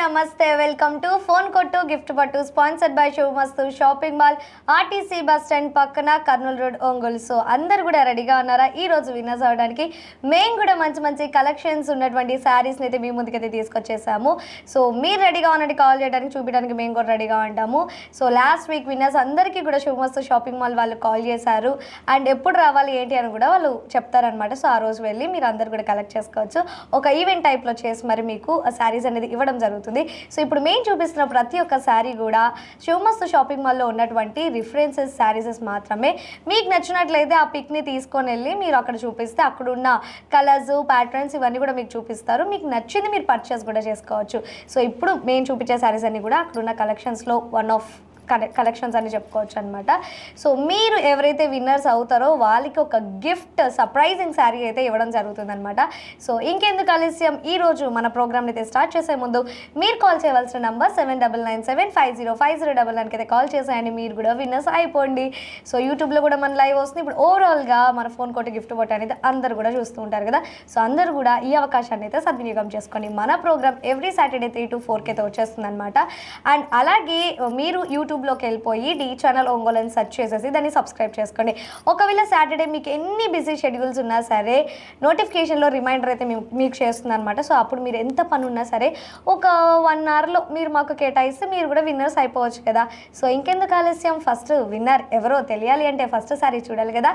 నమస్తే welcome to phone కొట్టు gift పట్టు sponsored by Subhamastu shopping mall RTC bus stand పక్కన కర్నూలు రోడ్ ఒంగోలు. సో అందరు కూడా రెడీగా ఉన్నారా ఈ రోజు విన్నర్స్ అవడానికి? మేము కూడా మంచి మంచి కలెక్షన్స్ ఉన్నటువంటి శారీస్ని అయితే మీ ముందుకైతే తీసుకొచ్చేసాము. సో మీరు రెడీగా ఉన్నట్టు కాల్ చేయడానికి చూపించడానికి మేము కూడా రెడీగా ఉంటాము. సో లాస్ట్ వీక్ విన్నర్స్ అందరికీ కూడా శుభమస్తు షాపింగ్ మాల్ వాళ్ళు కాల్ చేశారు అండ్ ఎప్పుడు రావాలి ఏంటి అని కూడా వాళ్ళు చెప్తారనమాట. సో ఆ రోజు వెళ్ళి మీరు అందరు కూడా కలెక్ట్ చేసుకోవచ్చు. ఒక ఈవెంట్ టైప్లో చేసి మరి మీకు ఆ శారీస్ అనేది ఇవ్వడం జరుగుతుంది. సో ఇప్పుడు మేము చూపిస్తున్న ప్రతి ఒక్క శారీ కూడా శుభమస్తు షాపింగ్ మాల్లో ఉన్నటువంటి రిఫరెన్సెస్ శారీసెస్ మాత్రమే. మీకు నచ్చినట్లయితే ఆ పిక్ని తీసుకొని వెళ్ళి మీరు అక్కడ చూపిస్తే అక్కడ ఉన్న కలర్స్ ప్యాటర్న్స్ ఇవన్నీ కూడా మీకు చూపిస్తారు. మీకు నచ్చింది మీరు పర్చేస్ కూడా చేసుకోవచ్చు. సో ఇప్పుడు మేము చూపించే శారీస్ అన్ని కూడా అక్కడ ఉన్న కలెక్షన్స్లో వన్ ఆఫ్ కలెక్షన్స్ అని చెప్పుకోవచ్చు అనమాట. సో మీరు ఎవరైతే విన్నర్స్ అవుతారో వాళ్ళకి ఒక గిఫ్ట్ సర్ప్రైజింగ్ శారీ అయితే ఇవ్వడం జరుగుతుంది అనమాట. సో ఇంకెందుకు ఆలస్యం, ఈరోజు మన ప్రోగ్రామ్ని అయితే స్టార్ట్ చేసే ముందు మీరు కాల్ చేయవలసిన నంబర్ 7997505099 అయితే కాల్ చేసేయండి. మీరు కూడా విన్నర్స్ అయిపోండి. సో యూట్యూబ్లో కూడా మన లైవ్ వస్తుంది. ఇప్పుడు ఓవరాల్గా మన ఫోన్ కొట్టి గిఫ్ట్ బొట్ట అనేది అందరు కూడా చూస్తూ ఉంటారు కదా. సో అందరూ కూడా ఈ అవకాశాన్ని అయితే సద్వినియోగం చేసుకోండి. మన ప్రోగ్రామ్ ఎవ్రీ సాటర్డే 3 to 4 అయితే వచ్చేస్తుంది అనమాట. అండ్ అలాగే మీరు యూట్యూబ్లోకి వెళ్ళిపోయి డి ఛానల్ ఒంగోలు అని సెర్చ్ చేసేసి దాన్ని సబ్స్క్రైబ్ చేసుకోండి. ఒకవేళ సాటర్డే మీకు ఎన్ని బిజీ షెడ్యూల్స్ ఉన్నా సరే నోటిఫికేషన్లో రిమైండర్ అయితే మీకు చేస్తుంది అనమాట. సో అప్పుడు మీరు ఎంత పని ఉన్నా సరే ఒక 1 అవర్లో మీరు మాకు కేటాయిస్తే మీరు కూడా విన్నర్స్ అయిపోవచ్చు కదా. సో ఇంకెందుకు ఆలస్యం, ఫస్ట్ విన్నర్ ఎవరో తెలియాలి అంటే ఫస్ట్ సారీ చూడాలి కదా.